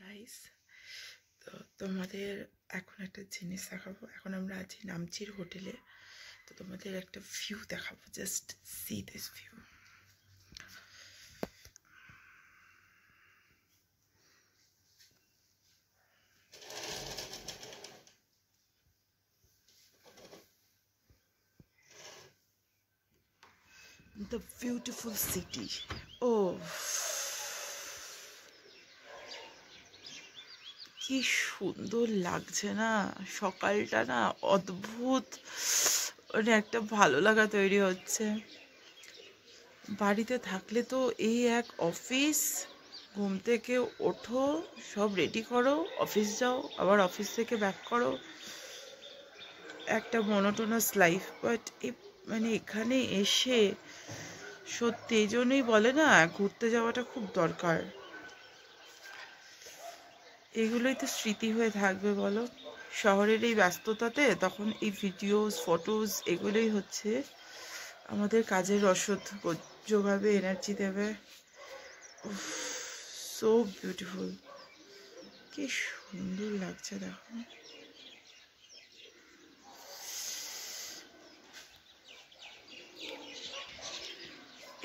Guys, তো তোমাদের এখন একটা জিনিস দেখাবো। এখন আমরা আছি নামচির হোটেলে। তো তোমাদের একটা ভিউ দেখাবো, just see this view. The beautiful city. Oh, কি সুন্দর লাগছে না, সকালটা না অদ্ভুত, মানে একটা ভালো লাগা তৈরি হচ্ছে। বাড়িতে থাকলে তো এই এক অফিস, ঘুম থেকে ওঠো, সব রেডি করো, অফিস যাও, আবার অফিস থেকে ব্যাক করো, একটা মনোটোনাস লাইফ। বাট মানে এখানে এসে সত্যি, এই জন্যই বলে না ঘুরতে যাওয়াটা খুব দরকার। এগুলোই তো স্মৃতি হয়ে থাকবে বলো। শহরের এই ব্যস্ততাতে তখন এই ভিডিওস, ফটোস এগুলোই হচ্ছে আমাদের কাজের রসদ যোগাবে, এনার্জি দেবে। সো বিউটিফুল, কি সুন্দর লাগছে দেখো।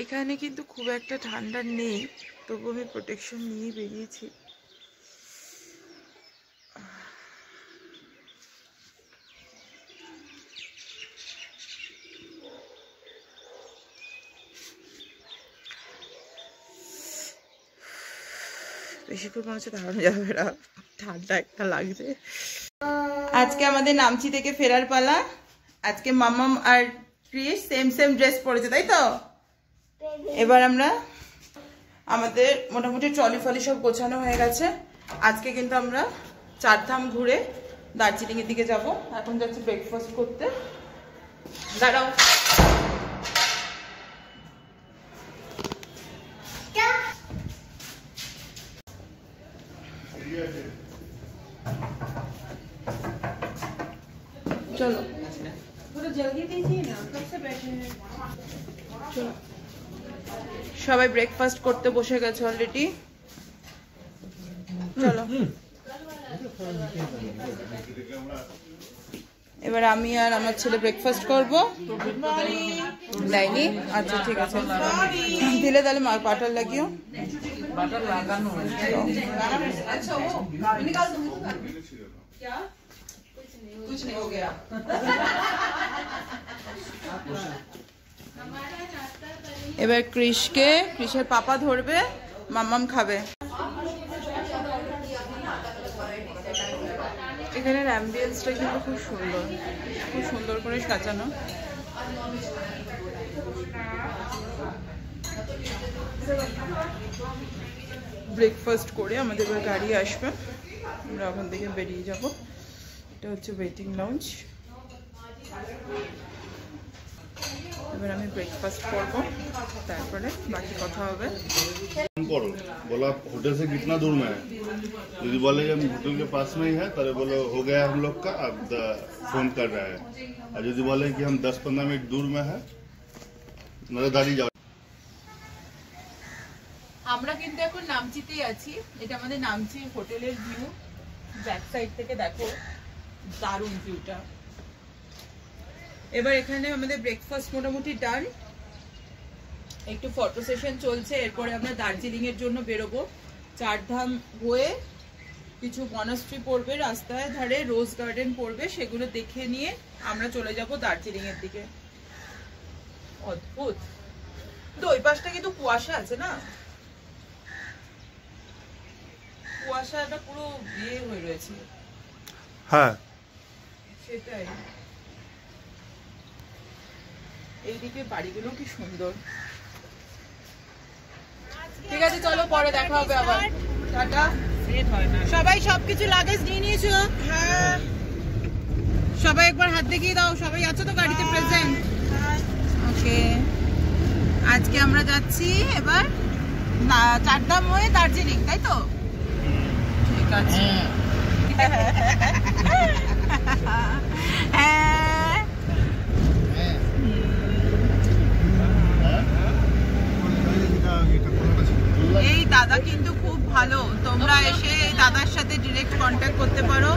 এখানে কিন্তু খুব একটা ঠান্ডা নেই, তবু আমি প্রোটেকশন নিয়ে বেরিয়েছি। বেশিক্ষণ মনে হচ্ছে দাঁড়ানো যাবে না, ঠান্ডা একটা লাগছে। আজকে আমাদের নামচি থেকে ফেরার পালা। আজকে মামাম আর ক্রিস সেম সেম ড্রেস পরেছে, তাই তো? এবার আমরা আমাদের মোটামুটি ট্রলি ফলি সব গোছানো হয়ে গেছে। আজকে কিন্তু আমরা চারধাম ঘুরে দার্জিলিং এর দিকে যাব। এখন যাচ্ছি ব্রেকফাস্ট করতে। দাঁড়াও, চলো চলো। সবাই ব্রেকফাস্ট করতে বসে গেছে অলরেডি, চলো। এবার আমি আর আমার ছেলে ব্রেকফাস্ট করবো। লাইনি, আচ্ছা ঠিক আছে, দিলে তাহলে বাটার লাগিও। এবার ক্রিসের পাপা ধরবে, মাম্মাম খাবে। এখানের অ্যাম্বিয়েন্সটা কিন্তু খুব সুন্দর, খুব সুন্দর করে সাজানো। ব্রেকফাস্ট করে আমাদের এবার গাড়ি আসবে, আমরা ওখান থেকে বেরিয়ে যাব। এটা হচ্ছে ওয়েটিং লঞ্চ। এবার আমি ব্রেকফাস্ট করবো, তারপরে বাকি কথা হবে। बोला होटल से कितना दूर में है, यदि बोले हम होटल के पास में ही है तो बोलो हो गया हम लोग का, अब फोन कर रहा है। और यदि बोले कि हम 10-15 मिनट दूर में है, नरदारी जाओ। আমরা কিন্তু এখন নামচিতেই আছি। এটা আমাদের নামচি হোটেলের ভিউ, ব্যাক সাইড থেকে দেখো, দারুণ ভিউটা। এবার এখানে আমাদের ব্রেকফাস্ট মোটামুটি ডান, একটু ফটো সেশন চলছে। এরপরে আমরা দার্জিলিং এর জন্য বেরোবো। চারধাম হয়ে কিছু মনাস্ট্রি পড়বে, রাস্তায় ধারে রোজ গার্ডেন পড়বে, সেগুলো দেখে নিয়ে আমরা চলে যাব দার্জিলিং এর দিকে। অদ্ভুত, তো ওই পাশটা কিন্তু কুয়াশা আছে না, কুয়াশাটা পুরো বিয়ে হয়ে রয়েছে। হ্যাঁ সেটাই। এইদিকে বাড়িগুলো কি সুন্দর। ঠিক আছে, চলো পরে দেখা হবে আবার, টাটা। সবাই সবকিছু লাগেজ নিয়ে নিয়েছো? হ্যাঁ। সবাই একবার হাত দেখিয়ে দাও, সবাই আছো তো গাড়িতে প্রেজেন্ট? ওকে। আজকে আমরা যাচ্ছি এবার চারধাম হয়ে দার্জিলিং, তাই তো? ঠিক আছে। এই দাদা কিন্তু খুব ভালো, তোমরা এসে দাদার সাথে ডিরেক্ট কন্ট্যাক্ট করতে পারো।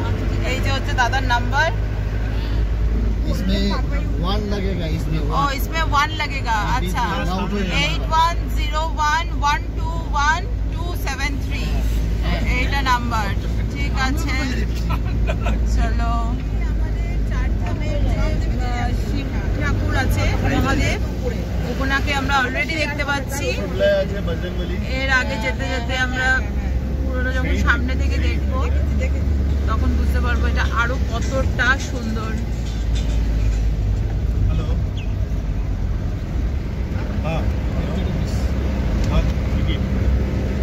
এই যে হচ্ছে দাদার নাম্বার। इसमें 1 लगेगा, इसमें 1। इसमें 1 लगेगा। अच्छा, 8101211273 এইটা নাম্বার। ঠিক আছে, চলো। শিব ঠাকুর আছে মহাদেব, ওনাকে আমরা অলরেডি দেখতে পাচ্ছি। এর আগে যেতে যেতে আমরা পুরোটা যখন সামনে থেকে দেখবো তখন বুঝতে পারবো এটা আরো কতটা সুন্দর।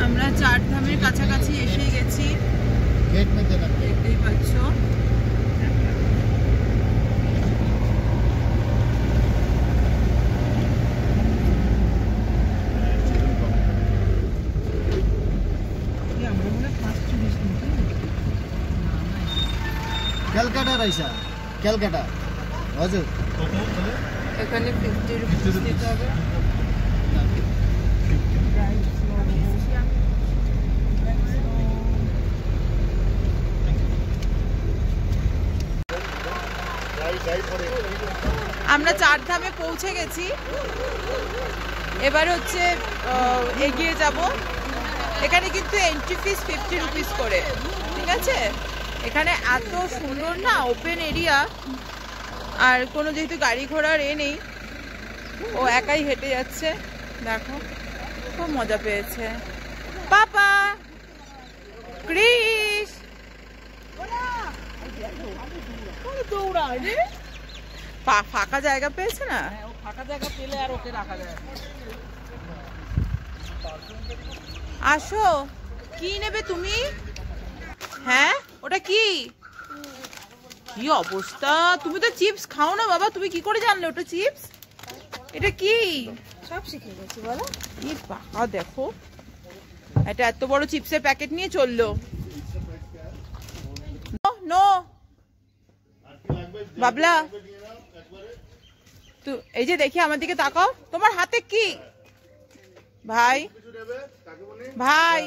আমরা চারধামের কাছাকাছি এসে গেছি, দেখতেই পাচ্ছ। ক্যালকাটা রাইসা, ক্যালকাটা हजुर। এখানে 50 রুপিস দিতে হবে। আমরা চারধামে পৌঁছে গেছি, এবার হচ্ছে এগিয়ে যাব। এখানে কিন্তু এন্ট্রি ফিস 50 রুপিস করে, ঠিক আছে। এখানে এত সুন্দর না, ওপেন এরিয়া, আর কোনো যেহেতু গাড়ি ঘোড়ার নেই, ও একাই হেঁটে যাচ্ছে। দেখো খুব মজা পেয়েছে। পাপা ক্রিস দৌড়ায় রে, ফাঁকা জায়গা পেয়েছে না, ফাঁকা জায়গা পেলে আর ওকে রাখা যায়। আসো, কি নেবে তুমি? হ্যাঁ, ওটা কি? কি অবস্থা, তুমি তো চিপস খাও না বাবা, তুমি কি করে জানলে ওটা চিপস? এটা কি? সব শিখে গেছি বলো। কি বাবা, দেখো এটা এত বড় চিপসের প্যাকেট নিয়ে চললো। নো বাবলা, তো এই যে দেখি আমার দিকে তাকাও, তোমার হাতে কি? ভাই ভাই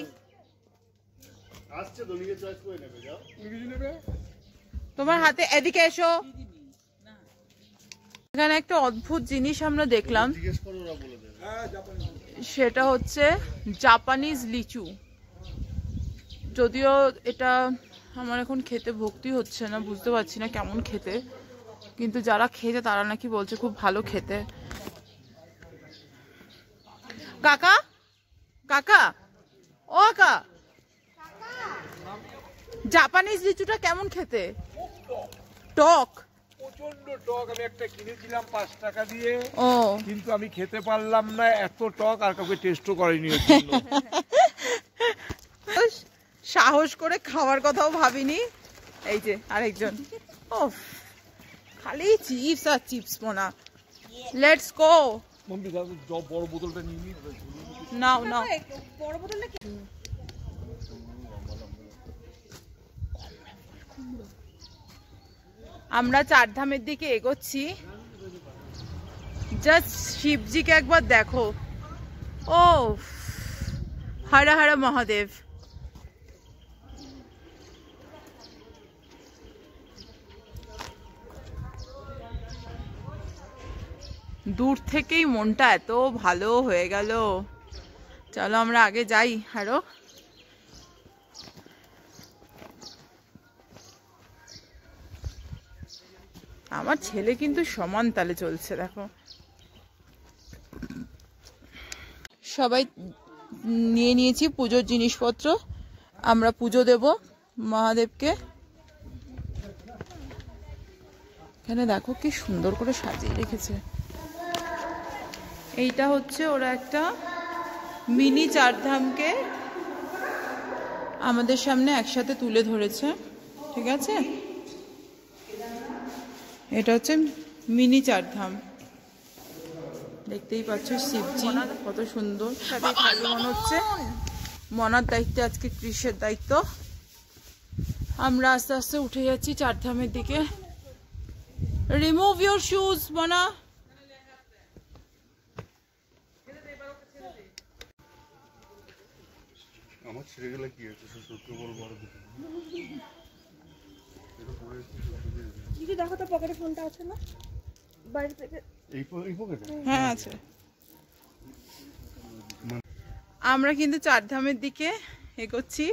তোমার হাতে, এদিকে এসো। এখানে একটা অদ্ভুত জিনিস আমরা দেখলাম, সেটা হচ্ছে জাপানিজ লিচু। যদিও এটা আমার এখন খেতে ভক্তি হচ্ছে না, বুঝতে পারছি না কেমন খেতে, কিন্তু যারা খেয়েছে তারা নাকি বলছে খুব ভালো খেতে। কাকা কাকা ও কাকা, জাপানিজ লিচুটা কেমন খেতে? টক, প্রচন্ড টক। আমি একটা কিনেছিলাম 5 টাকা দিয়ে, ও কিন্তু আমি খেতে পারলাম না, এত টক, আর কাউকে টেস্টও করেনি। সাহস করে খাওয়ার কথাও ভাবিনি। এই যে আরেকজন, ও খালি চিপস আর চিপস মোনা। Let's go. বড় বোতলটা নিয়ে নাও নাও, বড় বোতলটা। আমরা চারধামের দিকে এগোচ্ছি। জাস্ট শিবজিকে একবার দেখো, ও হর হর মহাদেব। দূর থেকেই মনটা এত ভালো হয়ে গেল। চলো আমরা আগে যাই আরো। আমার ছেলে কিন্তু সমান তালে চলছে, দেখো। সবাই নিয়ে নিয়েছি পুজোর জিনিসপত্র, আমরা পুজো দেব মহাদেবকে। এখানে দেখো কি সুন্দর করে সাজিয়ে রেখেছে। এইটা হচ্ছে ওরা একটা মিনি চারধামকে আমাদের সামনে একসাথে তুলে ধরেছে, ঠিক আছে। এটা হচ্ছে মিনি চারধাম, দেখতেই পাচ্ছ শিবজি কত সুন্দর মনে হচ্ছে। মনার দায়িত্বে আজকে কৃষের দায়িত্ব। আমরা আস্তে আস্তে উঠে যাচ্ছি চারধামের দিকে। রিমুভ ইউর শুজ মনা। আমার ছেড়ে গেলে কি আছে, শ্বশুরকে বলবো আর দিদি দেখো তো পকেটে ফোনটা আছে না বাড়ি থেকে? এই পকেটে হ্যাঁ আছে। আমরা কিন্তু চারধামের দিকে এগোচ্ছি,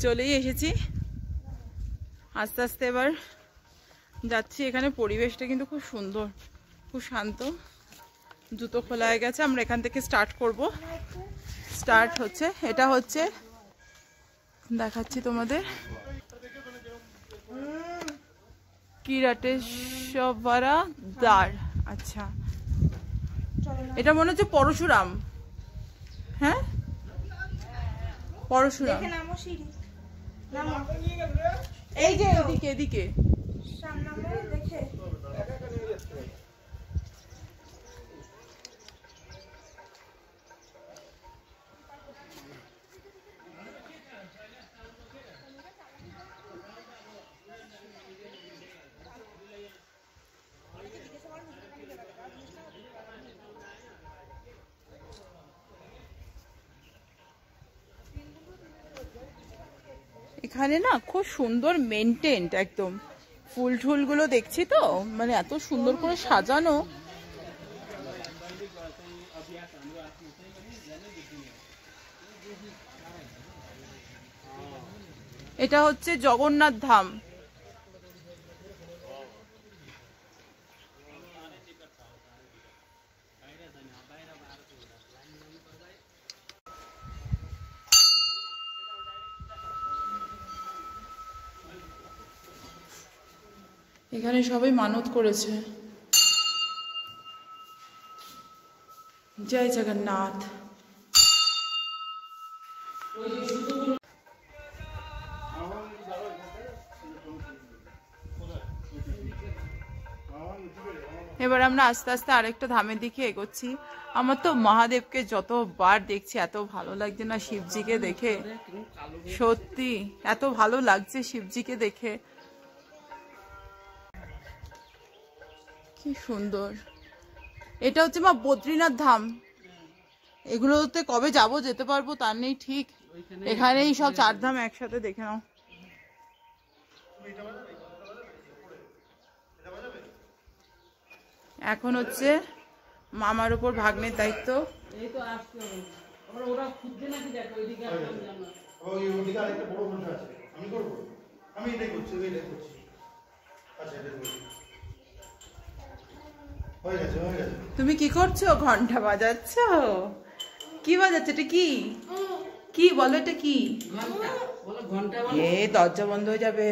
চলেই এসেছি আস্তে আস্তে। এবার যাচ্ছি, এখানে পরিবেশটা কিন্তু খুব সুন্দর, খুব শান্ত। জুতো খোলা হয়ে গেছে, আমরা এখান থেকে স্টার্ট করব। স্টার্ট হচ্ছে, এটা হচ্ছে দেখাচ্ছি তোমাদের, কিরাটেশ্বরা দ্বার। আচ্ছা, এটা মনে হচ্ছে পরশুরাম। হ্যাঁ পরশুরাম, নামো সিঁড়ি নামো, এই যে এদিকে এদিকে। সামনে দেখে এখানে না খুব সুন্দর মেনটেন্ড, একদম ফুল ঠুল গুলো দেখছি তো, মানে এত সুন্দর করে সাজানো। এটা হচ্ছে জগন্নাথ ধাম। এখানে সবাই মানত করেছে। জয় জগন্নাথ। এবার আমরা আস্তে আস্তে আরেকটা ধামের দিকে এগোচ্ছি। আমার তো মহাদেবকে যতবার দেখছি এত ভালো লাগছে না, শিবজিকে দেখে সত্যি এত ভালো লাগছে শিবজিকে দেখে, কি সুন্দর। এটা হচ্ছে মা বদ্রীনাথ ধাম। এগুলোতে কবে যাব, যেতে পারবো তার নেই ঠিক। এখানেই সব চার ধাম একসাথে দেখে নাও। এখন হচ্ছে মামার উপর ভাগ্নের দায়িত্ব। তুমি কি করছো? ঘন্টা বাজাচ্ছ? কি বাজাচ্ছ? এটা কি কি বলো, এটা কি? এ দরজা বন্ধ হয়ে যাবে।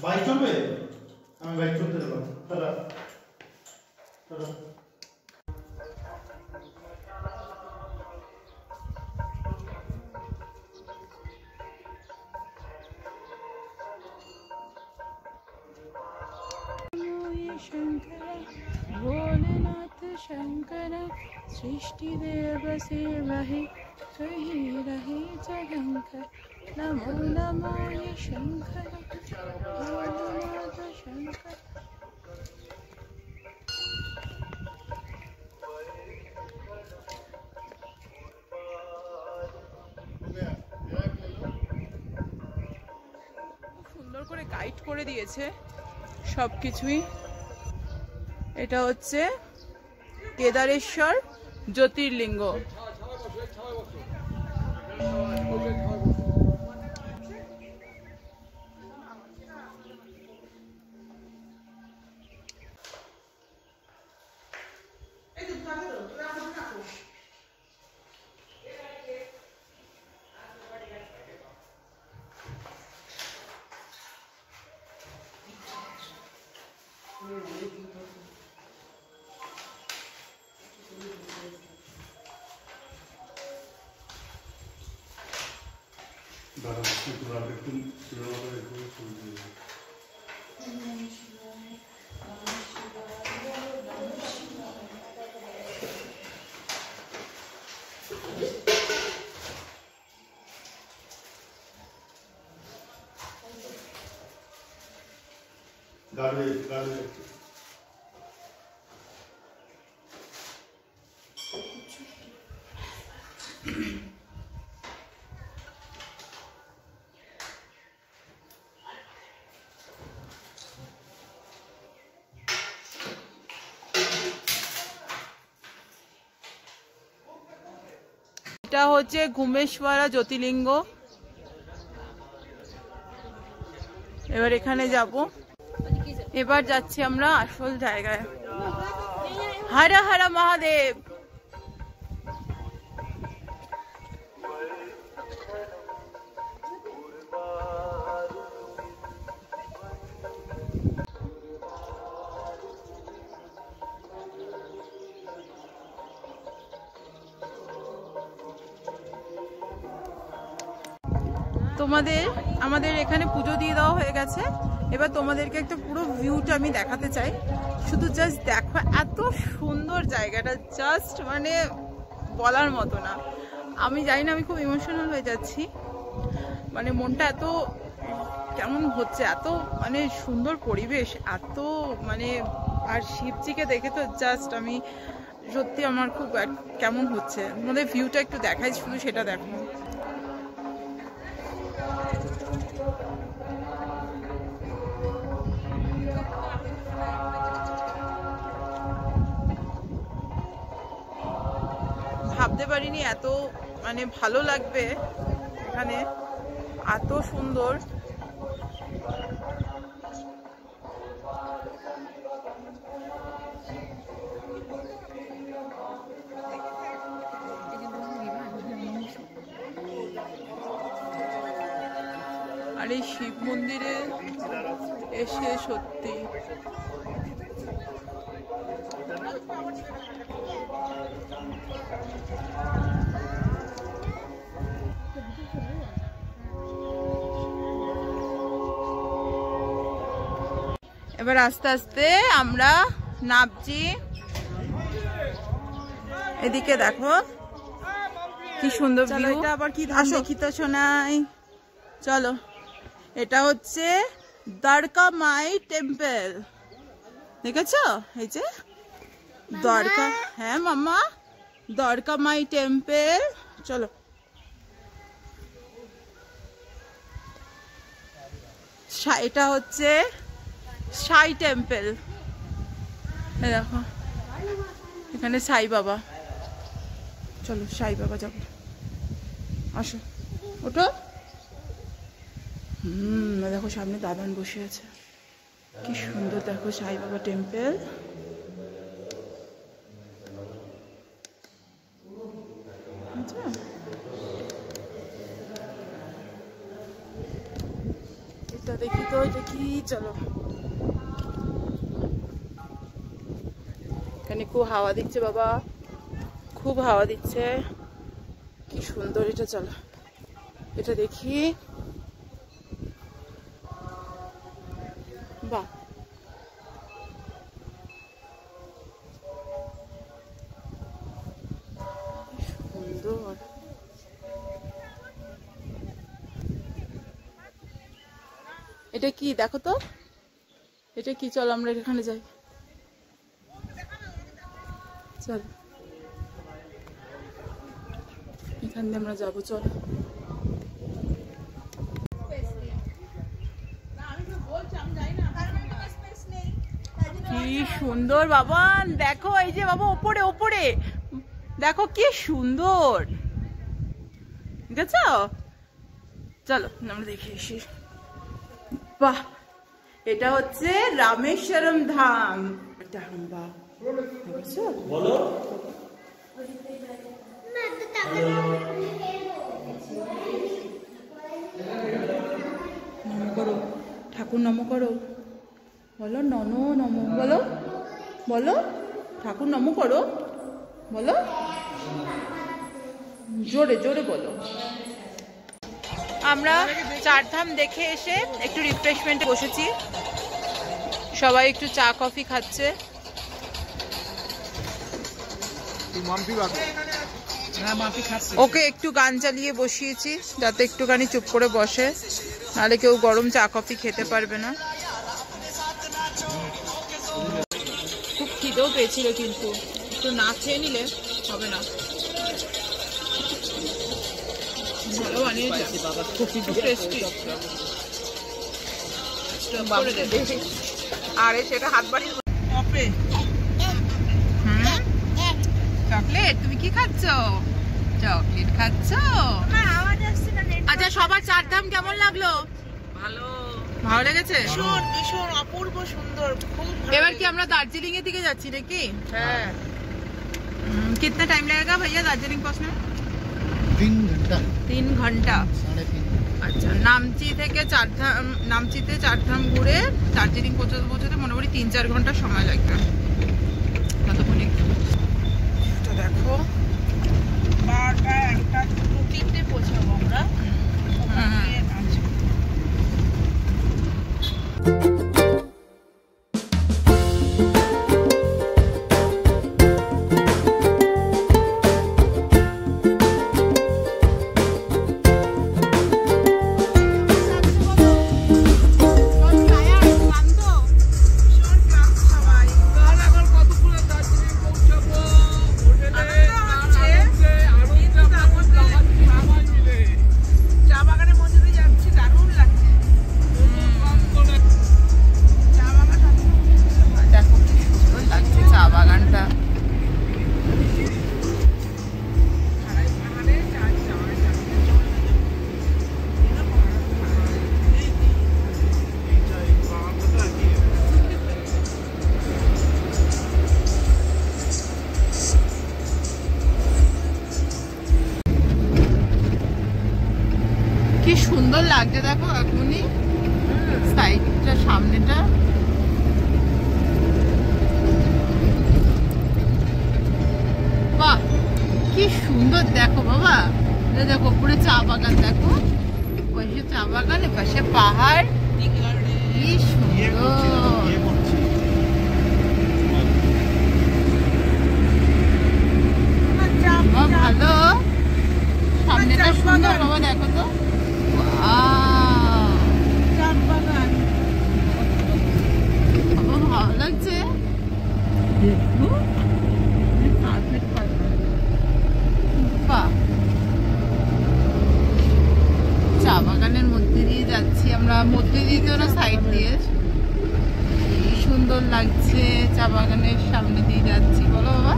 বাইক চলবে? আমি বাইক চলতে দেবো। शंकर भोलेनाथ शंकर सृष्टि देव से रहे कही रहे जगंकर। नमो नमो ये शंकर भोलेनाथ शंकर। সুন্দর করে গাইড করে দিয়েছে সবকিছুই। এটা হচ্ছে কেদারেশ্বর জ্যোতির্লিঙ্গ। गार्बेज এটা হচ্ছে ঘুমেশ্বরা জ্যোতির্লিঙ্গ। এবার এখানে যাব, এবার যাচ্ছি আমরা আসল জায়গায়। হর হর মহাদেব। আমাদের এখানে পুজো দিয়ে দেওয়া হয়ে গেছে। এবার তোমাদেরকে একটা পুরো ভিউটা আমি দেখাতে চাই। শুধু জাস্ট দেখো, এত সুন্দর জায়গাটা, জাস্ট মানে বলার মতো না। আমি জানি না, আমি খুব ইমোশনাল হয়ে যাচ্ছি, মানে মনটা এত কেমন হচ্ছে, এত মানে সুন্দর পরিবেশ, এত মানে, আর শিবজিকে দেখে তো জাস্ট আমি সত্যি আমার খুব কেমন হচ্ছে। আমাদের ভিউটা একটু দেখাই, শুধু সেটা দেখো। ভাবতে পারিনি এত মানে ভালো লাগবে এখানে, এত সুন্দর। আর এই শিব মন্দিরে এসে সত্যি এবার আস্তে আস্তে আমরা নামছি। এদিকে দেখো কি সুন্দর ভিউ। এটা আবার কি আসো খিতা শোনাই, চলো। এটা হচ্ছে দ্বারকা মাই টেম্পল, দেখেছো? এই যে দ্বারকা, হ্যাঁ মাম্মা, দ্বারকা মাই টেম্পল। চলো, এটা হচ্ছে সাই টেম্পল। দেখো এখানে সাই বাবা। চলো সাই বাবা যাবো, আসো ওঠো। দেখো সামনে দাদান বসে আছে, কি সুন্দর। দেখো সাই বাবা টেম্পল। এটা দেখি তো, এটা কি? চলো, এখানে খুব হাওয়া দিচ্ছে বাবা, খুব হাওয়া দিচ্ছে, কি সুন্দর এটা। চলো এটা দেখি। বাহ, সুন্দর। এটা কি দেখো তো, এটা কি? চলো আমরা এখানে যাই, চল এখান দিয়ে আমরা যাবো। চল, কি সুন্দর বাবা। দেখো এই যে বাবা ওপরে ওপরে দেখো কি সুন্দর, ঠিক আছে? চলো আমরা দেখে এসি। বাহ, এটা হচ্ছে রামেশ্বরম ধাম। বলো নম করো, ঠাকুর নম করো, বলো নন নম, বলো বলো ঠাকুর নম করো, বলো জোরে জোরে বলো। আমরা চারধাম দেখে এসে একটু রিফ্রেশমেন্টে বসেছি, সবাই একটু চা কফি খাচ্ছে। ওকে একটু গান চালিয়ে বসিয়েছি যাতে একটুখানি চুপ করে বসে, নাহলে কেউ গরম চা কফি খেতে পারবে না। খিদেও পেয়েছিল, কিন্তু একটু না খেয়ে নিলে হবে না। ভালো বানিয়েছে বাবা, খুব টেস্টি। আরে সেটা হাত বাড়িয়ে চকলেট। তুমি কি খাচ্ছ? চকলেট খাচ্ছ? আচ্ছা, সবার চারধাম কেমন লাগলো? ভালো লেগেছে? ভীষণ অপূর্ব সুন্দর, খুব এবার কি আমরা দার্জিলিং এর দিকে যাচ্ছি নাকি? হ্যাঁ। कितना टाइम लगेगा भैया दार्जिलिंग पहुंचने में? 3 घंटा 3 घंटा। 3.5। আচ্ছা, নামচি থেকে চারধাম, নামচিতে চারধাম ঘুরে দার্জিলিং পৌঁছতে মোটামুটি 3-4 ঘন্টা সময় লাগবে। কতক্ষণে দেখো, বারটা, একটা, দুটো, তিনটে পৌঁছাবো আমরা। কি সুন্দর লাগছে দেখো এখনই সাইডটা, সামনেটা। বাহ, কি সুন্দর দেখো বাবা। দেখো পুরো চা বাগান, দেখো পাশে চা বাগান, পাশে পাহাড়, কি সুন্দর। ভালো, সামনেটা সুন্দর বাবা, দেখো তো। ভালো লাগছে। চা বাগানের মধ্যে দিয়ে যাচ্ছি আমরা, মধ্যে দিয়ে তো না সাইড দিয়ে। কি সুন্দর লাগছে, চা বাগানের সামনে দিয়ে যাচ্ছি। বলো বাবা,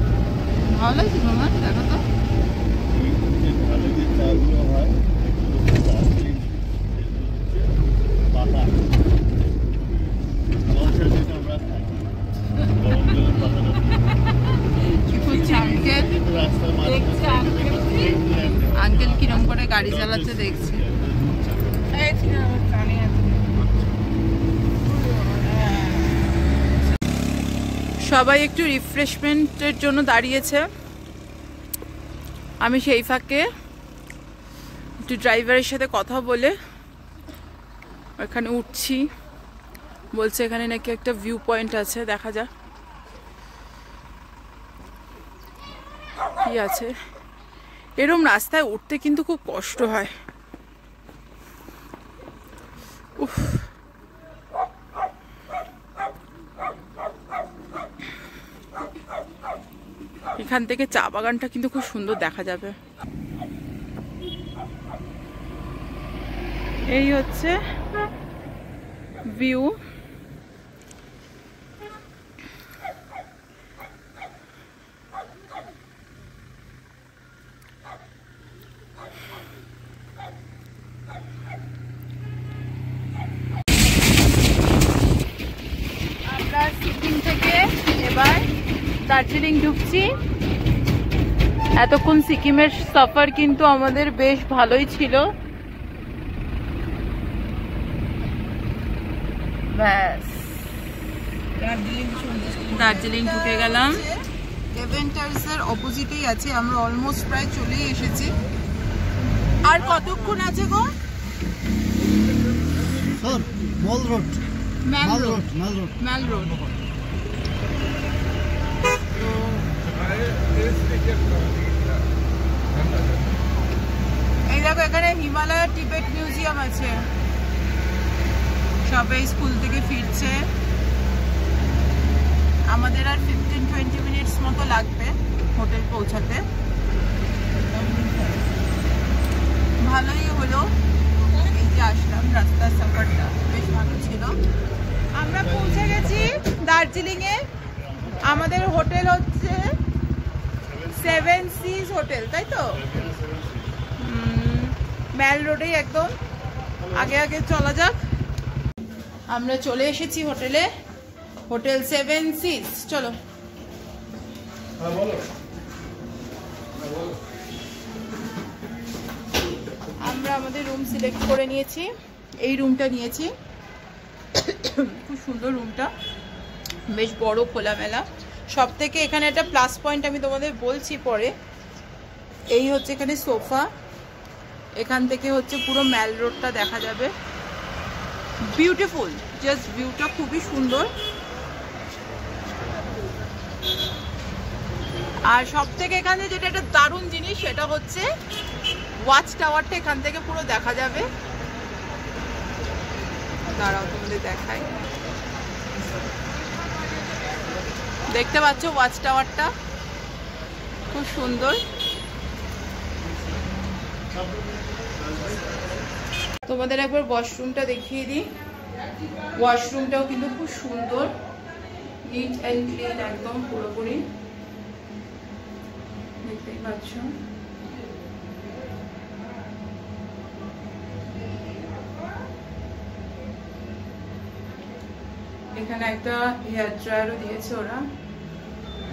ভালো লাগছে বাবা, দেখো তো। আঙ্কেল কিরম করে গাড়ি চালাচ্ছে দেখছি। সবাই একটু রিফ্রেশমেন্টের জন্য দাঁড়িয়েছে। আমি সেই ফাঁকে একটু ড্রাইভারের সাথে কথা বলে এখানে উঠছি। বলছে এখানে নাকি একটা ভিউ পয়েন্ট আছে, দেখা যাক কি আছে। এরম রাস্তায় উঠতে কিন্তু খুব কষ্ট হয়। উফ, এখান থেকে চা বাগানটা কিন্তু খুব সুন্দর দেখা যাবে। এই হচ্ছে ভিউ। আমরা সিকিম থেকে এবার দার্জিলিং ঢুকছি। এতক্ষণ সিকিমের সফর কিন্তু আমাদের বেশ ভালোই ছিল। ব্যাস, দার্জিলিং ঢুকে গেলাম। এভেন্টার্সের অপোজিটেই আছে, আমরা অলমোস্ট প্রায় চলেই এসেছি। আর কতক্ষণ আছে গো? মল রোড, ম্যাল রোড, ম্যাল রোড। এই দেখো, এখানে হিমালয় টিবেট মিউজিয়াম আছে। সবাই স্কুল থেকে ফিরছে। আমাদের আর 15-20 মিনিটস মতো লাগবে হোটেল পৌঁছাতে। ভালোই হলো, এই যে আসলাম, রাস্তার সফরটা বেশ ভালো ছিল। আমরা পৌঁছে গেছি দার্জিলিংয়ে। আমাদের হোটেল হচ্ছে 7 Seas হোটেল, তাই তো? ম্যাল রোডেই একদম। আগে আগে চলা যাক। আমরা চলে এসেছি হোটেলে, হোটেল 7 Seas। চলো। আমরা আমাদের রুম সিলেক্ট করে নিয়েছি, এই রুমটা নিয়েছি। খুব সুন্দর রুমটা, বেশ বড় খোলামেলা। সব থেকে এখানে একটা প্লাস পয়েন্ট আমি তোমাদের বলছি পরে, এই হচ্ছে এখানে সোফা, এখান থেকে হচ্ছে পুরো ম্যাল রোডটা দেখা যাবে। বিউটিফুল, জাস্ট ভিউটা খুবই সুন্দর। আর সব থেকে এখানে যেটা একটা দারুণ জিনিস সেটা হচ্ছে ওয়াচ টাওয়ারটা এখান থেকে পুরো দেখা যাবে। দাঁড়াও তোমাদের দেখাই, দেখতে পাচ্ছ ওয়াচ টাওয়ারটা খুব সুন্দর। তোমাদের একবার ওয়াশরুমটা দেখিয়ে দিই। ওয়াশরুমটাও কিন্তু খুব সুন্দর, নিট অ্যান্ড ক্লিন একদম পুরোপুরি, দেখতেই পাচ্ছ। এখানে একটা হেয়ার ড্রায়ারও দিয়েছে ওরা,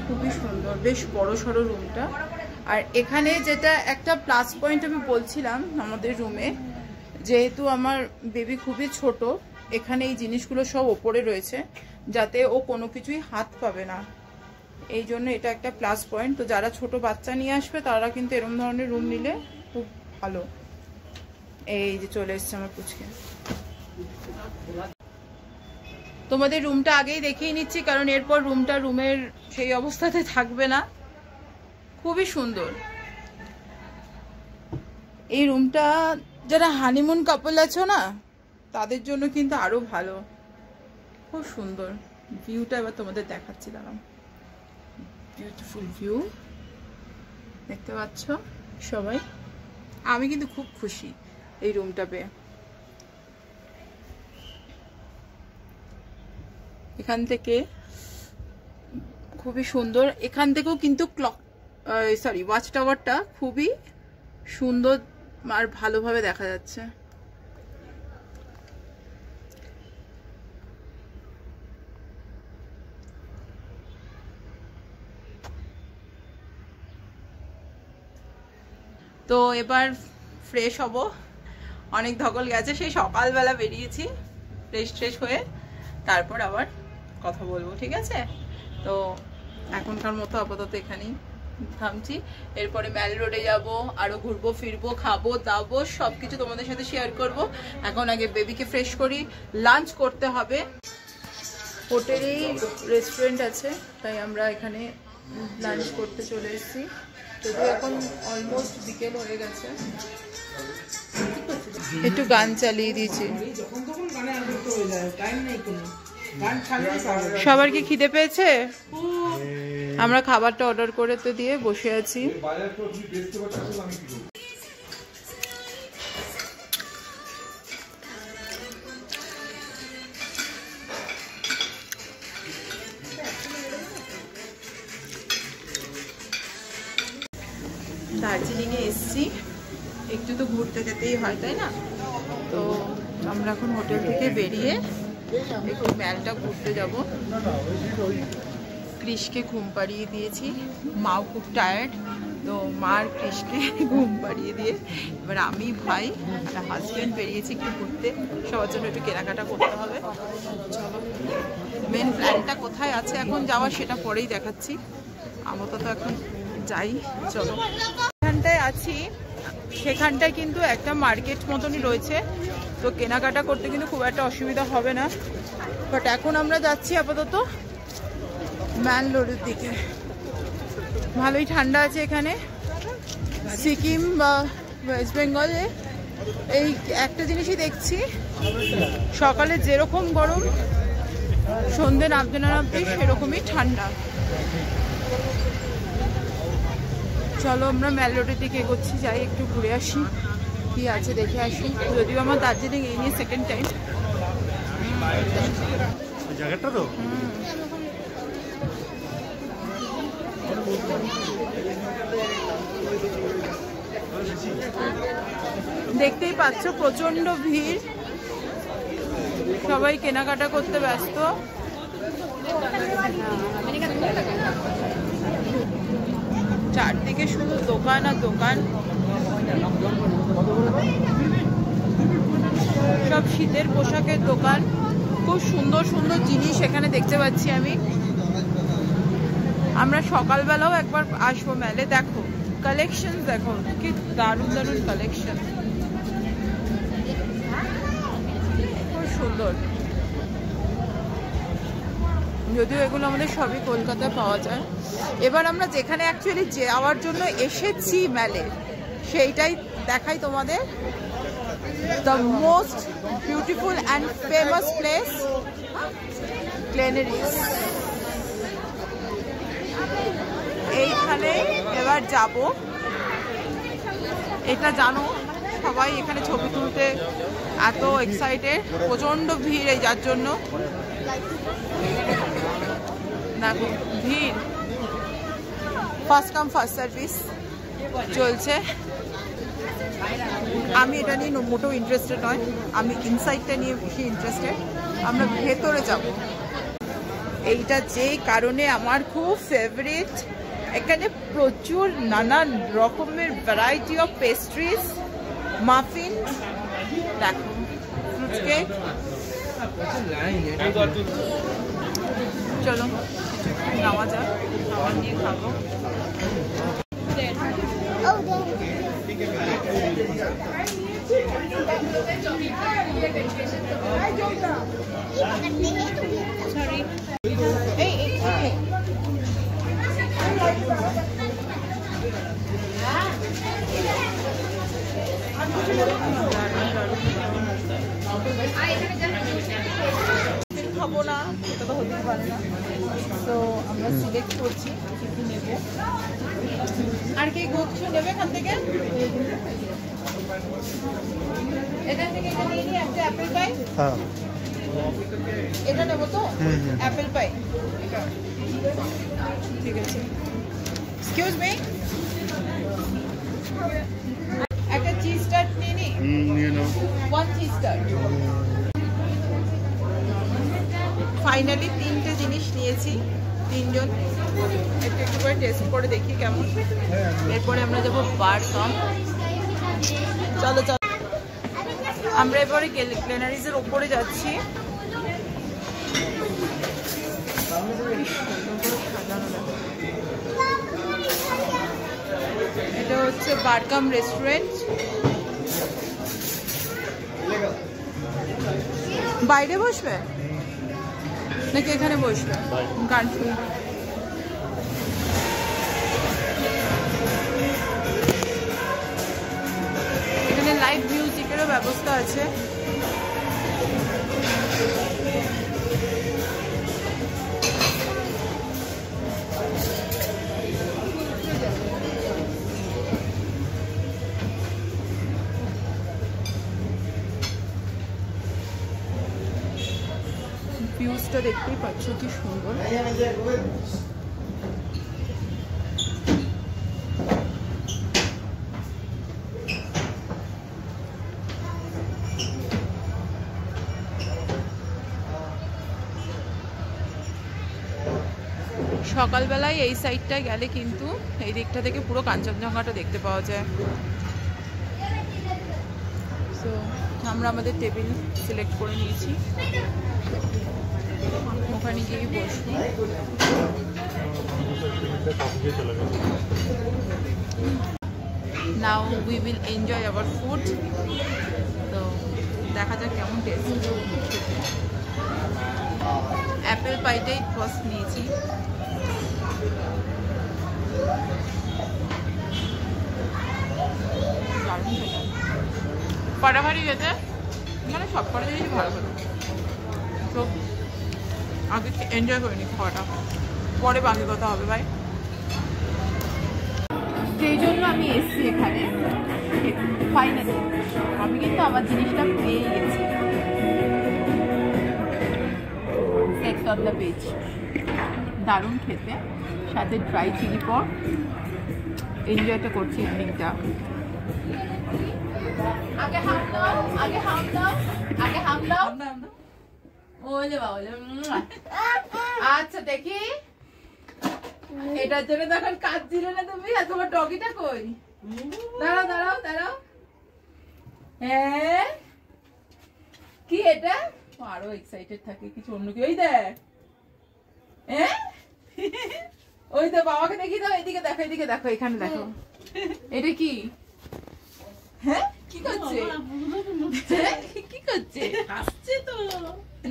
খুবই সুন্দর, বেশ বড় সড়ো রুমটা। আর এখানে যেটা একটা প্লাস পয়েন্ট আমি বলছিলাম আমাদের রুমে, যেহেতু আমার বেবি খুবই ছোট, এখানে এই জিনিসগুলো সব ওপরে রয়েছে যাতে ও কোনো কিছুই হাত পাবে না, এই জন্য এটা একটা প্লাস পয়েন্ট। তো যারা ছোট বাচ্চা নিয়ে আসবে তারা কিন্তু এরকম ধরনের রুম নিলে খুব ভালো। এই যে চলে এসছে আমার পুচকে। তোমাদের রুমটা আগেই দেখিয়ে নিচ্ছি, কারণ এরপর রুমের সেই অবস্থাতে থাকবে না। খুবই সুন্দর এই রুমটা। যারা হানিমুন কাপল আছো না, তাদের জন্য কিন্তু আরো ভালো। খুব সুন্দর ভিউটা, এবার তোমাদের দেখাচ্ছি, দাঁড়াও। বিউটিফুল ভিউ দেখতে পাচ্ছ সবাই। আমি কিন্তু খুব খুশি এই রুমটা পেয়ে। এখান থেকে খুবই সুন্দর, এখান থেকেও কিন্তু ওয়াচ টাওয়ারটা খুবই সুন্দর আর ভালোভাবে দেখা যাচ্ছে। তো এবার ফ্রেশ হব, অনেক ধকল গেছে, সেই সকালবেলা বেরিয়েছি। ফ্রেশ হয়ে তারপর আবার কথা বলবো, ঠিক আছে? তো এখনকার মতো আপাতত এখানেই থামছি। এরপরে ম্যাল রোডে যাব, আরো ঘুরবো ফিরবো, খাবো দাবো, সবকিছু তোমাদের সাথে শেয়ার করব। এখন আগে বেবিকে ফ্রেশ করি, লাঞ্চ করতে হবে। হোটেলেই রেস্টুরেন্ট আছে, তাই আমরা এখানে লাঞ্চ করতে চলে এসেছি। যদিও এখন অলমোস্ট বিকেল হয়ে গেছে, একটু গান চালিয়ে দিয়েছি। সবার কি খিদে পেয়েছে? আমরা খাবারটা অর্ডার করে তো দিয়ে বসে আছি। দার্জিলিংয়ে এসছি, একটু তো ঘুরতে যেতেই হয়, তাই না? তো আমরা এখন হোটেল থেকে বেরিয়ে একটু ম্যালটা ঘুরতে যাব। ক্রিশকে ঘুম পাড়িয়ে দিয়েছি, মাও খুব টায়ার্ড, তো মার ক্রিশকে ঘুম পাড়িয়ে দিয়ে এবার আমি, ভাই, হাজব্যান্ড বেরিয়েছি একটু ঘুরতে। সবার জন্য একটু কেনাকাটা করতে হবে। চলো, মেন প্ল্যানটা কোথায় আছে এখন যাওয়ার সেটা পরেই দেখাচ্ছি, আপাতত এখন যাই। চলো, এখানটায় আছি, সেখানটায় কিন্তু একটা মার্কেট মতনই রয়েছে, তো কেনাকাটা করতে কিন্তু খুব একটা অসুবিধা হবে না। বাট এখন আমরা যাচ্ছি আপাতত ম্যাঙ্গালোরের দিকে। ভালোই ঠান্ডা আছে এখানে। সিকিম বা ওয়েস্ট বেঙ্গলে এই একটা জিনিসই দেখছি, সকালে যেরকম গরম সন্ধে নামতে না নামতে সেরকমই ঠান্ডা। চলো আমরা মেল রোডের দিকে এগোচ্ছি, যাই একটু ঘুরে আসি, কি আছে দেখে আসি। যদিও আমার দার্জিলিং এই নিয়ে সেকেন্ড টাইম। জ্যাকেটটা তো দেখতেই পাচ্ছ প্রচন্ড ভিড়, সবাই কেনাকাটা করতে ব্যস্ত। চারদিকে শুধু দোকান আর দোকান, সব শীতের পোশাকের দোকান। খুব সুন্দর সুন্দর জিনিস এখানে দেখতে পাচ্ছি আমি। আমরা সকালবেলাও একবার আসবো মেলে। দেখো কালেকশন, দেখো কি দারুণ দারুণ কালেকশন, খুব সুন্দর। যদিও এগুলো আমাদের সবই কলকাতায় পাওয়া যায়। এবার আমরা যেখানে অ্যাকচুয়ালি যাওয়ার জন্য এসেছি মেলে, সেইটাই দেখাই তোমাদের। The most beautiful and famous place Glenary's. এইখানে এবার যাব। এটা জানো সবাই এখানে ছবি তুলতে এত এক্সাইটেড, প্রচন্ড ভিড় এই যার জন্য। দেখো ভিড়, ফার্স্ট কাম ফার্স্ট সার্ভিস চলছে। আমি এটা নিয়ে মোটেও ইন্টারেস্টেড নয়, আমি ইনসাইডটা নিয়ে বেশি ইন্টারেস্টেড। আমরা ভেতরে যাব। এইটা যে কারণে আমার খুব ফেভারিট। এখানে প্রচুর নানান রকমের ভ্যারাইটি অফ পেস্ট্রিজ, মাফিন, দেখো ফ্রুট কেক। চলো নেওয়া যাক, খাবার নিয়ে খাবো। খাবো না, এটা তো হতেই পারে না। তো আমরা সিলেক্ট করছি কি কি নেব। আর কি কিছু নেবে এখান থেকে? এখান থেকে এটা নিয়ে নিই, একটা অ্যাপেল পাই। হ্যাঁ এটা নেবো তো, অ্যাপেল পাই। ঠিক আছে, এক্সকিউজ মি, একটা চিজ টার্ট নিয়ে নিই। নিয়ে নাও। 1 চিজ টার্ট। ফাইনালি 3টে জিনিস নিয়েছি, 3জন। একটু একটু করে টেস্ট করে দেখি কেমন। এরপরে আমরা যাবো বারকাম। চলো চলো, আমরা এবারে গ্লেনারিজের ওপরে যাচ্ছি। এটা হচ্ছে বারকাম রেস্টুরেন্ট। বাইরে বসবে নাকি এখানে বসবে? গান শুনবে। এখানে লাইভ মিউজিকেরও ব্যবস্থা আছে। ভিউজটা দেখতেই পাচ্ছ কি সুন্দর। সকালবেলায় এই সাইডটায় গেলে কিন্তু এই দিকটা থেকে পুরো কাঞ্চনজঙ্ঘাটা দেখতে পাওয়া যায়। সো আমরা আমাদের টেবিল সিলেক্ট করে নিয়েছি, ওখানে গিয়ে বসবো। Now we will enjoy our food. তো দেখা যাক কেমন টেস্ট। অ্যাপেল পাইটাই ফার্স্ট নিয়েছি। ফাটাফাটি খেতে, মানে সব কটা জিনিস ভালো ভালো। তো আগে এনজয় করে নি খাওয়াটা, পরে বাকি কথা হবে ভাই। যেই জন্য আমি এসছি এখানে ফাইনালি আমি কিন্তু আমার জিনিসটা পেয়ে গেছি। সেক্স অন দ্য বেচ দারুণ খেতে, সাথে ড্রাই চিলি পর্ক। এনজয়টা করছি ইভিনিংটা। আগে হাম দাও, আগে হাম দাও, আগে হাম দাও। ওলে বাবা, আচ্ছা দেখি এটার জন্য তখন কাজ ছিল না তুমি, আর তোমার ডগিটা কই? দাঁড়াও দাঁড়াও দাঁড়াও। হ্যাঁ কি এটা? আরো এক্সাইটেড থাকে কিছু অন্য কি। ওই দেখ, হ্যাঁ ওই তো বাবাকে দেখি দাও, এদিকে দেখো, এদিকে দেখো, এখানে দেখো। এটা কি? হ্যাঁ কি করছে? কি করছে? আসছে তো।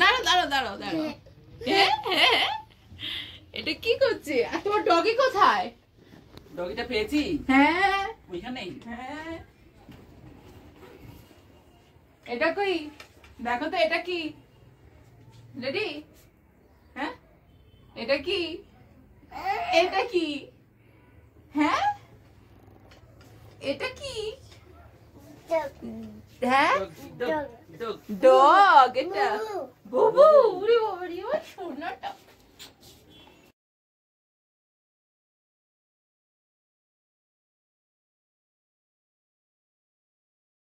দাঁড়াও দাঁড়াও দাঁড়াও দাঁড়াও। হ্যাঁ হ্যাঁ এটা কি করছে? আর তোমার ডগি কোথায়? ডগিটা পেয়েছি। হ্যাঁ ওইখানেই। হ্যাঁ এটা কই? দেখো তো এটা কি? রেডি? হ্যাঁ এটা কি? এটা কি? হ্যাঁ এটা কি? হ্যাঁ ডগ এটা বুবু।